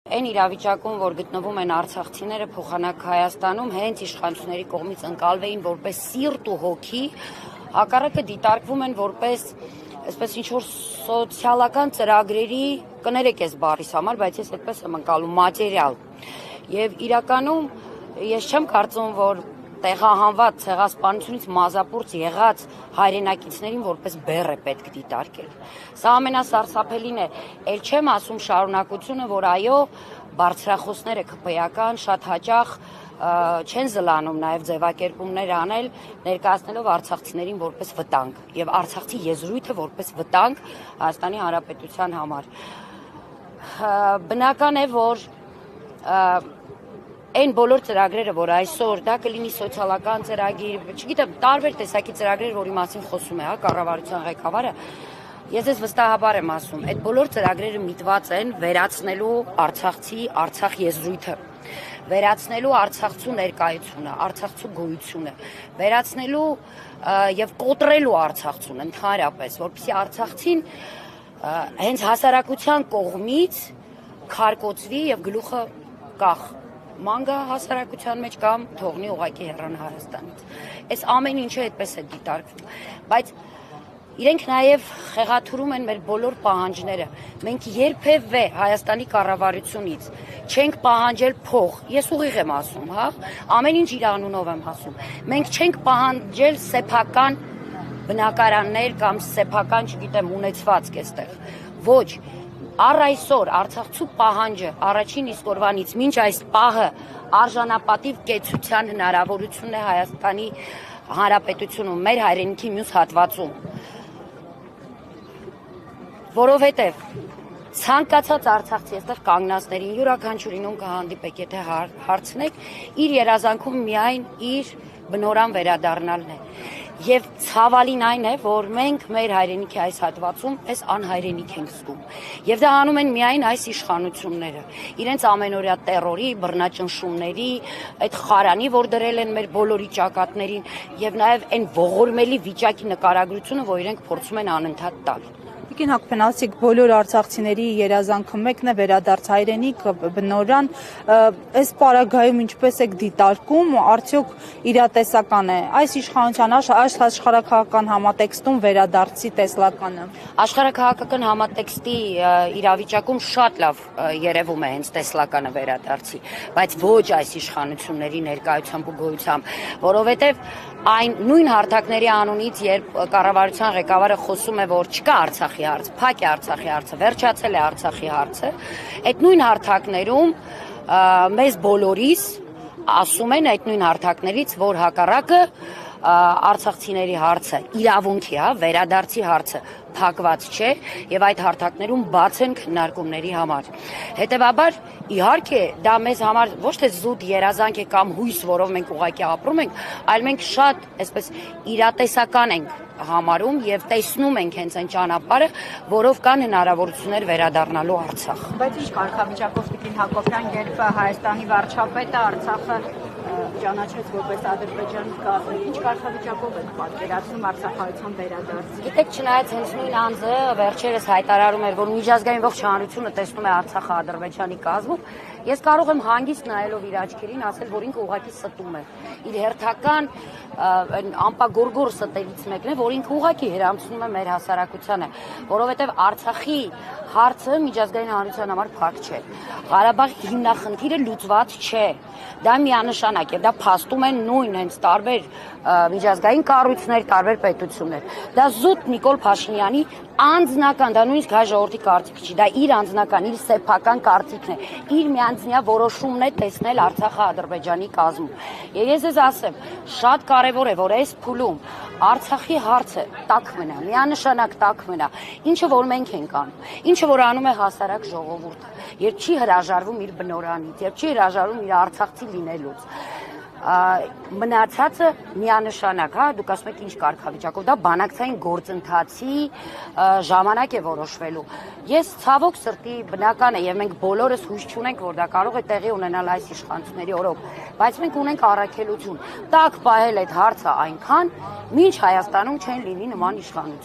Այն իրավիճակում, որ գտնվում են արցախցիները փոխանակ Հայաստանում, հենց իշխանությունների կողմից ընկալվեին որպես սիրտ ու հոգի, հակառակը դիտարկվում են որպես այսպես ինչ-որ սոցիալական ծրագրերի, կներեք այս բառիս համար, բայց ես այդպես եմ ընկալում, մատերիալ։ Եվ իրականում ես չեմ կարծում, որ տեղահանված ցեղասպանությունից մազապուրծ եղած հայրենակիցներին որպես բեռ է պետք դիտարկել։ Սա ամենասարսափելին է, ել չեմ ասում շարունակությունը, որ այո, բարձրախոսները ԿՊ-ական շատ հաճախ չեն զլանում նաև ձևակերպումներ անել, ներկայացնելով արցախցիներին որպես վտանգ եւ արցախցի եզրույթը որպես վտանգ Հայաստանի Հանրապետության համար։ Բնական է, որ այն բոլոր ծրագրերը, որ այսօր դա կլինի սոցիալական ծրագիր, չգիտեմ, տարբեր տեսակի ծրագրեր, որի մասին խոսում է, կառավարության ղեկավարը, ես վստահաբար եմ ասում, այդ բոլոր ծրագրերը միտված են վերացնելու արցախցի Արցախ եզրույթը, վերացնելու արցախցու ներկայությունը, արցախցու գոյությունը, վերացնելու եւ կոտրելու արցախցուն ընդհանրապես, որպեսզի արցախցին հենց հասարակության կողմից քարկոծվի եւ գլուխը կախ մանգա հասարակության մեջ կամ թողնի ուղակի հեռան Հայաստանից։ Այս ամեն ինչը այդպես է դիտարկվում, բայց իրենք նաև խեղաթյուրում են մեր բոլոր պահանջները։ Մենք երբևէ Հայաստանի կառավարությունից չենք պահանջել փող, ես ուղիղ եմ ասում, հա, ամեն ինչ իր անունով եմ ասում։ Մենք չենք պահանջել սեփական բնակարաններ կամ սեփական, չգիտեմ, ունեցվածք այստեղ։ Ոչ, առ այսօր Արցախցու պահանջը առաջին իսկ օրվանից մինչ այս պահը արժանապատիվ կեցության հնարավորությունն է Հայաստանի Հանրապետությունում, մեր հայրենիքի մյուս հատվածում։ Որովհետև ցանկացած արցախցի այստեղ կանգնածներին յուրաքանչյուրին կհանդիպեք, եթե հարցնեք, իր երազանքում միայն իր բնորան վերադառնալն է։ Եվ ցավալին այն է, որ մենք մեր հայրենիքի այս հատվածում այս անհայրենիք ենք զգում։ Եվ դա անում են միայն այս իշխանությունները։ Իրենց ամենօրյա տեռորի, բռնաճնշումների, այդ խարանի, որ դրել են մեր բոլորի ճակատներին, եւ նաեւ այն ողորմելի վիճակի նկարագրությունը, որ իրենք փորձում են անընդհատ տալ։ Տիկին Հակոբյան, ասիկ բոլոր արցախցիների երազանքը մեկն է վերադարձ հայրենիք, բնորան, այս պարագայում ինչպես եք դիտարկում, արդյոք իրատեսական է այս իշխանության աշխարհաքաղաքական համատեքստում վերադարձի տեսլականը։ Աշխարհաքաղաքական համատեքստի իրավիճակում շատ լավ երևում է հենց տեսլականը վերադարձի, բայց ոչ այս իշխանությունների ներկայությամբ ու գոյությամբ, որովհետև այն նույն հարթակների անունից, երբ կառավարության ղեկավարը խոսում է, որ չկա Արցախի հարց, փակ է Արցախի հարցը, վերջացել է Արցախի հարցը, այդ նույն հարթակներում մեզ բոլորիս ասում են այդ նույն հարթակներից, որ հակառակը արցախցիների հարցը իրավունքի, վերադարձի հարցը փակված չէ եւ այդ հարթակներում բաց են քննարկումների համար։ Հետեւաբար, իհարկե, դա մեզ համար ոչ թե զուտ երազանք է կամ հույս, որով մենք ուղղակի ապրում ենք, այլ մենք շատ, այսպես, իրատեսական ենք համարում եւ տեսնում ենք հենց այն ճանապարհը, որով կան հնարավորություններ վերադառնալու Արցախ։ Բայց ինչ կարգավիճակով Տիկին Հակոբյան, երբ Հայաստանի վարչապետը Արցախը ճանաչեց որպես Ադրբեջանի կազմ, ինչ կարգավիճակով եք պատկերացնում արցախահայության վերադարձը։ Գիտեք, չնայած հենց նույն անձը վերջերս հայտարարում էր, որ միջազգային ողջ հանրությունը տեսնում է Արցախը Ադրբեջանի կազմում, ես կարող եմ հանգիստ նայելով իր աչքերին ասել, որ ինքը ուղղակի ստում է։ Իր հերթական ամպագորգոր ստերից մեկն է, որ ինքը ուղղակի հրամցնում է մեր հասարակությանը, որովհետև Արցախի հարցը միջազգային հանրության համար փակ չէ։ Ղարաբաղի հիմնախնդիրը լուծված չէ։ Դա միանշանակ է, դա փաստում են նույն հենց տարբեր միջազգային կառույցներ, տարբեր պետություններ։ Դա զուտ Նիկոլ Փաշինյանի անձնական, դա նույնիսկ հայ ժողովրդի կարծիք չի, դա իր անձնական, իր սեփական կարծիքն է, իր միանձնյա որոշումն է տեսնել Արցախը Ադրբեջանի կազմում։ Եվ ես ասեմ, շատ կարևոր է, որ այս փուլում Արցախի հարցը տաք մնա, միանշանակ տաք մնա, ինչը որ մենք ենք անում, ինչը որ անում է հասարակ ժողովուրդը, երբ չի հրաժարվում իր բնորանից, երբ չի հրաժարվում իր արցախցի լինելուց։ Մնացածը միանշանակ, դուք ասում եք ինչ կարգավիճակով, դա բանակցային գործընթացի ժամանակ է որոշվելու։ Ես ցավոք սրտի բնական է եւ մենք բոլորս հույս չունենք, որ դա կարող է տեղի ունենալ այս իշխանությունների օրոք, բայց մենք ունենք առաքելություն։ Տակ պահել այդ հարցը այնքան, մինչ Հայաստանում չեն լինի նման իշխանություն։